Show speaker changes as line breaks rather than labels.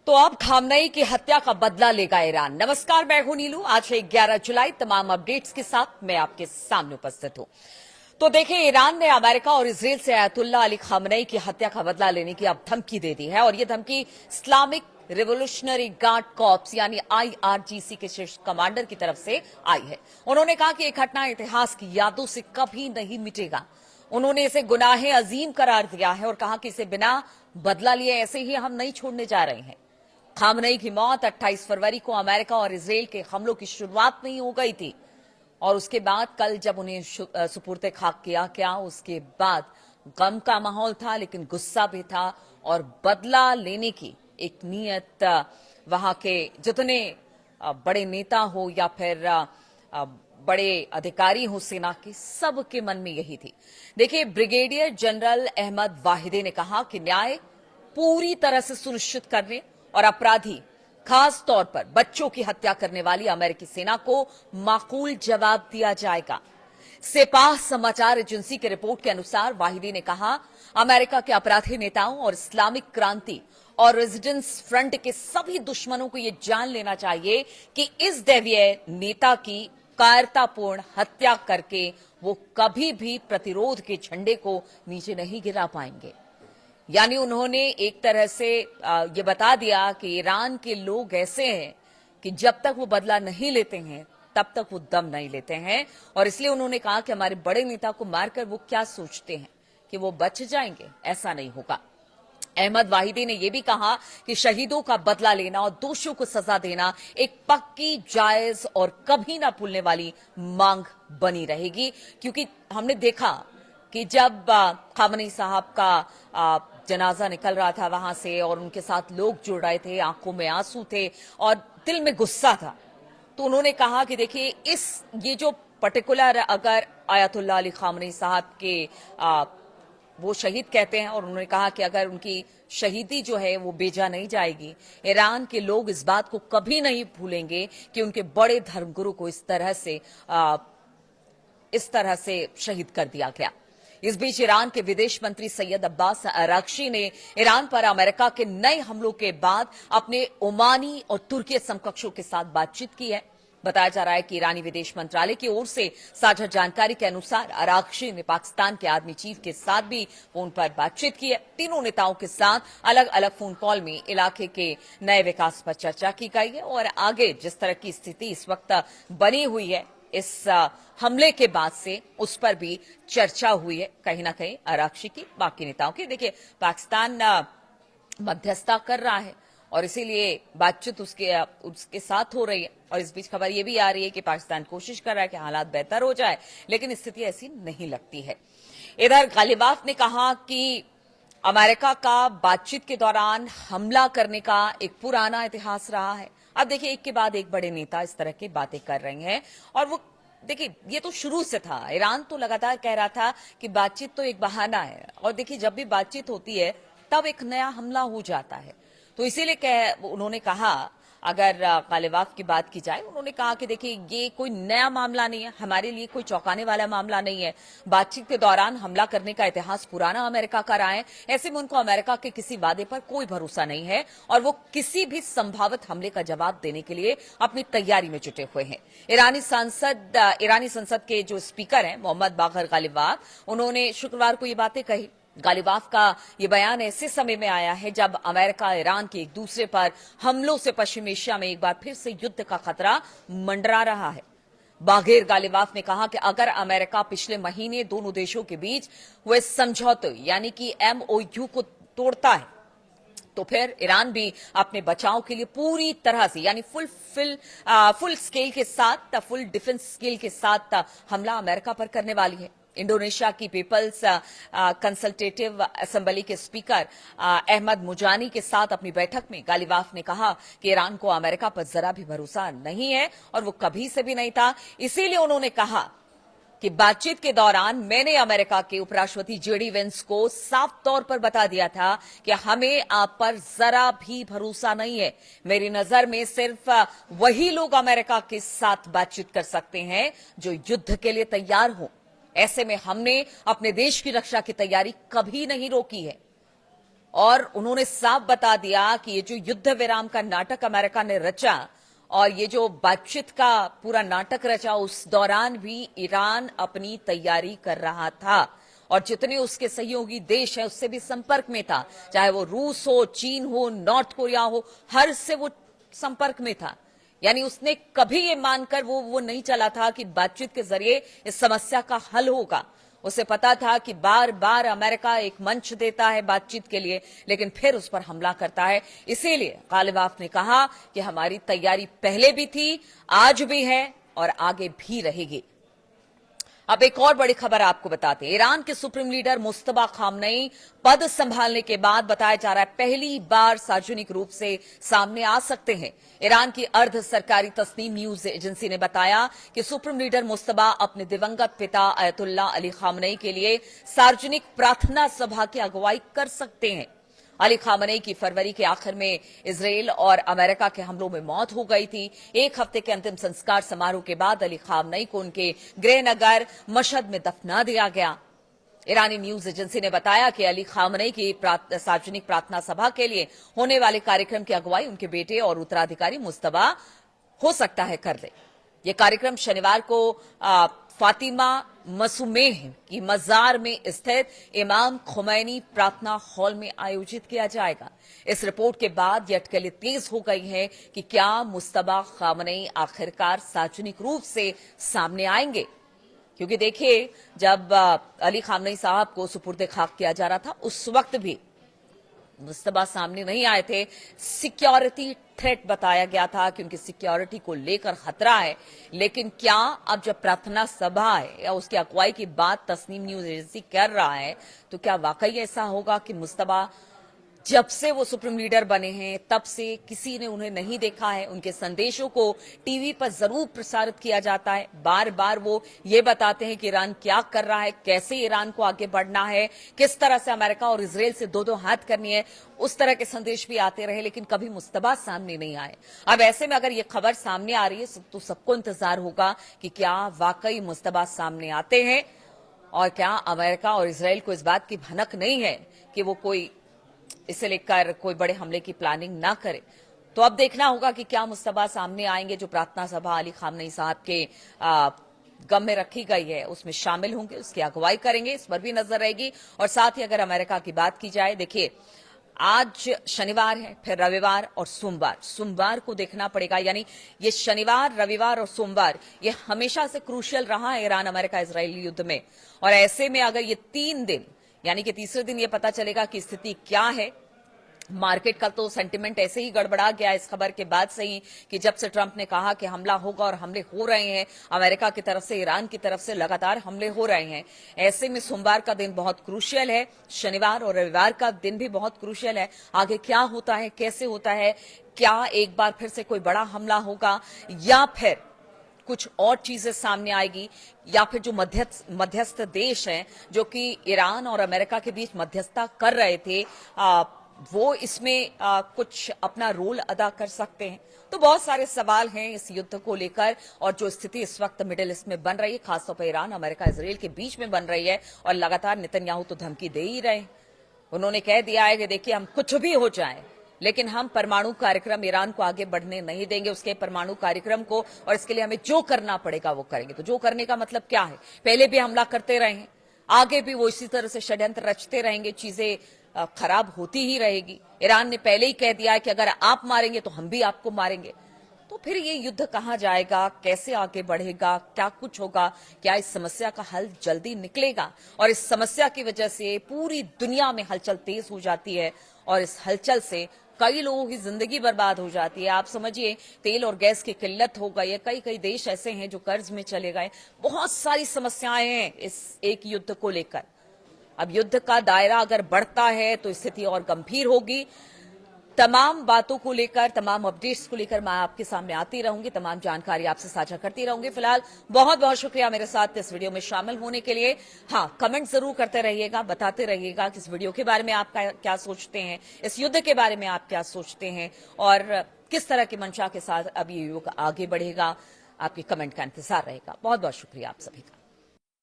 तो अब खामनेई की हत्या का बदला लेगा ईरान। नमस्कार, मैं हूं नीलू। आज है 11 जुलाई। तमाम अपडेट्स के साथ मैं आपके सामने उपस्थित हूं। तो देखिए, ईरान ने अमेरिका और इजराइल से अयतुल्ला अली खामनेई की हत्या का बदला लेने की अब धमकी दे दी है और यह धमकी इस्लामिक रिवोल्यूशनरी गार्ड कॉर्प्स यानी आईआरजीसी के शीर्ष कमांडर की तरफ से आई है। उन्होंने कहा कि यह घटना इतिहास की यादों से कभी नहीं मिटेगा। उन्होंने इसे गुनाहे अजीम करार दिया है और कहा कि इसे बिना बदला लिए ऐसे ही हम नहीं छोड़ने जा रहे हैं। खामनेई की मौत 28 फरवरी को अमेरिका और इजराइल के हमलों की शुरुआत में ही हो गई थी और उसके बाद कल जब उन्हें सुपुर्द खाक किया गया, उसके बाद गम का माहौल था, लेकिन गुस्सा भी था और बदला लेने की एक नीयत वहां के जितने बड़े नेता हो या फिर बड़े अधिकारी हो सेना के, सबके मन में यही थी। देखिए, ब्रिगेडियर जनरल अहमद वाहिदी ने कहा कि न्याय पूरी तरह से सुनिश्चित करने और अपराधी, खास तौर पर बच्चों की हत्या करने वाली अमेरिकी सेना को माकूल जवाब दिया जाएगा। सेपाह समाचार एजेंसी की रिपोर्ट के अनुसार वाहिदी ने कहा, अमेरिका के अपराधी नेताओं और इस्लामिक क्रांति और रेजिडेंस फ्रंट के सभी दुश्मनों को यह जान लेना चाहिए कि इस दैवीय नेता की कायरतापूर्ण हत्या करके वो कभी भी प्रतिरोध के झंडे को नीचे नहीं गिरा पाएंगे। यानी उन्होंने एक तरह से ये बता दिया कि ईरान के लोग ऐसे हैं कि जब तक वो बदला नहीं लेते हैं तब तक वो दम नहीं लेते हैं। और इसलिए उन्होंने कहा कि हमारे बड़े नेता को मारकर वो क्या सोचते हैं कि वो बच जाएंगे, ऐसा नहीं होगा। अहमद वाहिदी ने यह भी कहा कि शहीदों का बदला लेना और दोषियों को सजा देना एक पक्की, जायज और कभी ना भूलने वाली मांग बनी रहेगी, क्योंकि हमने देखा कि जब खामनेई साहब का जनाजा निकल रहा था वहां से और उनके साथ लोग जुड़ रहे थे, आंखों में आंसू थे और दिल में गुस्सा था, तो उन्होंने कहा कि देखिए, ये जो पर्टिकुलर अगर आयतुल्ला अली खामनेई साहब के वो शहीद कहते हैं और उन्होंने कहा कि अगर उनकी शहीदी जो है वो बेजा नहीं जाएगी, ईरान के लोग इस बात को कभी नहीं भूलेंगे कि उनके बड़े धर्मगुरु को इस तरह से शहीद कर दिया गया। इस बीच ईरान के विदेश मंत्री सैयद अब्बास अरागची ने ईरान पर अमेरिका के नए हमलों के बाद अपने ओमानी और तुर्की समकक्षों के साथ बातचीत की है। बताया जा रहा है कि ईरानी विदेश मंत्रालय की ओर से साझा जानकारी के अनुसार अरागची ने पाकिस्तान के आर्मी चीफ के साथ भी फोन पर बातचीत की है। तीनों नेताओं के साथ अलग अलग फोन कॉल में इलाके के नए विकास पर चर्चा की गई है और आगे जिस तरह की स्थिति इस वक्त बनी हुई है इस हमले के बाद से, उस पर भी चर्चा हुई है कहीं ना कहीं अरागची की, बाकी नेताओं की। देखिए, पाकिस्तान मध्यस्थता कर रहा है और इसीलिए बातचीत उसके साथ हो रही है और इस बीच खबर यह भी आ रही है कि पाकिस्तान कोशिश कर रहा है कि हालात बेहतर हो जाए, लेकिन स्थिति ऐसी नहीं लगती है। इधर गालिबाफ ने कहा कि अमेरिका का बातचीत के दौरान हमला करने का एक पुराना इतिहास रहा है। अब देखिए, एक के बाद एक बड़े नेता इस तरह की बातें कर रहे हैं और वो देखिए, ये तो शुरू से था। ईरान तो लगातार कह रहा था कि बातचीत तो एक बहाना है और देखिए, जब भी बातचीत होती है तब एक नया हमला हो जाता है। तो इसीलिए उन्होंने कहा, अगर गालिबाफ की बात की जाए, उन्होंने कहा कि देखिए, ये कोई नया मामला नहीं है, हमारे लिए कोई चौंकाने वाला मामला नहीं है। बातचीत के दौरान हमला करने का इतिहास पुराना अमेरिका का रहा है। ऐसे में उनको अमेरिका के किसी वादे पर कोई भरोसा नहीं है और वो किसी भी संभावित हमले का जवाब देने के लिए अपनी तैयारी में जुटे हुए हैं। ईरानी संसद के जो स्पीकर हैं मोहम्मद बाकर गालिबाफ, उन्होंने शुक्रवार को ये बातें कही। गालिबाफ का ये बयान ऐसे समय में आया है जब अमेरिका ईरान के एक दूसरे पर हमलों से पश्चिम एशिया में एक बार फिर से युद्ध का खतरा मंडरा रहा है। बाघेर गालिबाफ ने कहा कि अगर अमेरिका पिछले महीने दोनों देशों के बीच हुए समझौते यानी कि MOU को तोड़ता है तो फिर ईरान भी अपने बचाव के लिए पूरी तरह से यानी फुल स्केल के साथ, फुल डिफेंस स्केल के साथ हमला अमेरिका पर करने वाली है। इंडोनेशिया की पीपल्स कंसल्टेटिव असेंबली के स्पीकर अहमद मुजानी के साथ अपनी बैठक में गालिबाफ ने कहा कि ईरान को अमेरिका पर जरा भी भरोसा नहीं है और वो कभी से भी नहीं था। इसीलिए उन्होंने कहा कि बातचीत के दौरान मैंने अमेरिका के उपराष्ट्रपति JD वेंस को साफ तौर पर बता दिया था कि हमें आप पर जरा भी भरोसा नहीं है। मेरी नजर में सिर्फ वही लोग अमेरिका के साथ बातचीत कर सकते हैं जो युद्ध के लिए तैयार हों। ऐसे में हमने अपने देश की रक्षा की तैयारी कभी नहीं रोकी है और उन्होंने साफ बता दिया कि ये जो युद्ध विराम का नाटक अमेरिका ने रचा और ये जो बातचीत का पूरा नाटक रचा, उस दौरान भी ईरान अपनी तैयारी कर रहा था और जितने उसके सहयोगी देश हैं उससे भी संपर्क में था, चाहे वो रूस हो, चीन हो, नॉर्थ कोरिया हो, हर से वो संपर्क में था। यानी उसने कभी ये मानकर वो नहीं चला था कि बातचीत के जरिए इस समस्या का हल होगा। उसे पता था कि बार बार अमेरिका एक मंच देता है बातचीत के लिए, लेकिन फिर उस पर हमला करता है। इसीलिए गालिबाफ ने कहा कि हमारी तैयारी पहले भी थी, आज भी है और आगे भी रहेगी। अब एक और बड़ी खबर आपको बताते हैं। ईरान के सुप्रीम लीडर मुस्तफा खामनेई पद संभालने के बाद बताया जा रहा है पहली बार सार्वजनिक रूप से सामने आ सकते हैं। ईरान की अर्ध सरकारी तस्नीम न्यूज एजेंसी ने बताया कि सुप्रीम लीडर मुस्तफा अपने दिवंगत पिता अयतुल्ला अली खामनेई के लिए सार्वजनिक प्रार्थना सभा की अगुवाई कर सकते हैं। अली खामनेई की फरवरी के आखिर में इजराइल और अमेरिका के हमलों में मौत हो गई थी। एक हफ्ते के अंतिम संस्कार समारोह के बाद अली खामनेई को उनके गृहनगर मशहद में दफना दिया गया। ईरानी न्यूज एजेंसी ने बताया कि अली खामनेई की सार्वजनिक प्रार्थना सभा के लिए होने वाले कार्यक्रम की अगुवाई उनके बेटे और उत्तराधिकारी मुस्तफा हो सकता है कर दे। यह कार्यक्रम शनिवार को फातिमा मसूमेह की मजार में स्थित इमाम खुमैनी प्रार्थना हॉल में आयोजित किया जाएगा। इस रिपोर्ट के बाद यह अटकलें तेज हो गई हैं कि क्या मुस्तफा खामनेई आखिरकार सार्वजनिक रूप से सामने आएंगे, क्योंकि देखिए जब अली खामनेई साहब को सुपुर्द खाक किया जा रहा था उस वक्त भी मुस्तफा सामने नहीं आए थे। सिक्योरिटी थ्रेट बताया गया था कि उनकी सिक्योरिटी को लेकर खतरा है। लेकिन क्या अब जब प्रार्थना सभा है या उसकी अगुवाई की बात तस्नीम न्यूज एजेंसी कर रहा है, तो क्या वाकई ऐसा होगा कि मुस्तफा जब से वो सुप्रीम लीडर बने हैं तब से किसी ने उन्हें नहीं देखा है? उनके संदेशों को टीवी पर जरूर प्रसारित किया जाता है। बार बार वो ये बताते हैं कि ईरान क्या कर रहा है, कैसे ईरान को आगे बढ़ना है, किस तरह से अमेरिका और इजराइल से दो दो हाथ करनी है, उस तरह के संदेश भी आते रहे, लेकिन कभी मुस्तफा सामने नहीं आए। अब ऐसे में अगर ये खबर सामने आ रही है तो सबको इंतजार होगा कि क्या वाकई मुस्तफा सामने आते हैं और क्या अमेरिका और इजराइल को इस बात की भनक नहीं है कि वो कोई इसे लेकर कोई बड़े हमले की प्लानिंग ना करे। तो अब देखना होगा कि क्या मुस्तफा सामने आएंगे। जो प्रार्थना सभा अली खामनेई साहब के गम में रखी गई है उसमें शामिल होंगे, उसकी अगुवाई करेंगे, इस पर भी नजर रहेगी। और साथ ही अगर अमेरिका की बात की जाए, देखिए आज शनिवार है, फिर रविवार और सोमवार को देखना पड़ेगा। यानी ये शनिवार, रविवार और सोमवार ये हमेशा से क्रूशियल रहा है ईरान अमेरिका इजराइल युद्ध में। और ऐसे में अगर ये 3 दिन यानी कि तीसरे दिन ये पता चलेगा कि स्थिति क्या है। मार्केट का तो सेंटिमेंट ऐसे ही गड़बड़ा गया इस खबर के बाद से ही कि जब से ट्रंप ने कहा कि हमला होगा और हमले हो रहे हैं, अमेरिका की तरफ से, ईरान की तरफ से लगातार हमले हो रहे हैं। ऐसे में सोमवार का दिन बहुत क्रूशियल है, शनिवार और रविवार का दिन भी बहुत क्रूशियल है। आगे क्या होता है, कैसे होता है, क्या एक बार फिर से कोई बड़ा हमला होगा या फिर कुछ और चीजें सामने आएगी, या फिर जो मध्यस्थ देश हैं जो कि ईरान और अमेरिका के बीच मध्यस्थता कर रहे थे वो इसमें कुछ अपना रोल अदा कर सकते हैं। तो बहुत सारे सवाल हैं इस युद्ध को लेकर और जो स्थिति इस वक्त मिडिल ईस्ट में बन रही है, खासतौर पर ईरान अमेरिका इजराइल के बीच में बन रही है। और लगातार नेतन्याहू तो धमकी दे ही रहे हैं। उन्होंने कह दिया है कि देखिए हम कुछ भी हो जाए लेकिन हम परमाणु कार्यक्रम ईरान को आगे बढ़ने नहीं देंगे, उसके परमाणु कार्यक्रम को, और इसके लिए हमें जो करना पड़ेगा वो करेंगे। तो जो करने का मतलब क्या है? पहले भी हमला करते रहे हैं, आगे भी वो इसी तरह से षड्यंत्र रचते रहेंगे, चीजें खराब होती ही रहेगी। ईरान ने पहले ही कह दिया है कि अगर आप मारेंगे तो हम भी आपको मारेंगे। तो फिर ये युद्ध कहां जाएगा, कैसे आगे बढ़ेगा, क्या कुछ होगा, क्या इस समस्या का हल जल्दी निकलेगा? और इस समस्या की वजह से पूरी दुनिया में हलचल तेज हो जाती है और इस हलचल से कई लोगों की जिंदगी बर्बाद हो जाती है। आप समझिए तेल और गैस की किल्लत हो गई है, कई देश ऐसे हैं जो कर्ज में चले गए, बहुत सारी समस्याएं हैं इस एक युद्ध को लेकर। अब युद्ध का दायरा अगर बढ़ता है तो स्थिति और गंभीर होगी। तमाम बातों को लेकर, तमाम अपडेट्स को लेकर मैं आपके सामने आती रहूंगी, तमाम जानकारी आपसे साझा करती रहूंगी। फिलहाल बहुत बहुत शुक्रिया मेरे साथ इस वीडियो में शामिल होने के लिए। हाँ, कमेंट जरूर करते रहिएगा, बताते रहिएगा कि इस वीडियो के बारे में आप क्या सोचते हैं, इस युद्ध के बारे में आप क्या सोचते हैं और किस तरह की मंशा के साथ अब ये युग आगे बढ़ेगा। आपके कमेंट का इंतजार रहेगा। बहुत बहुत शुक्रिया आप सभी का।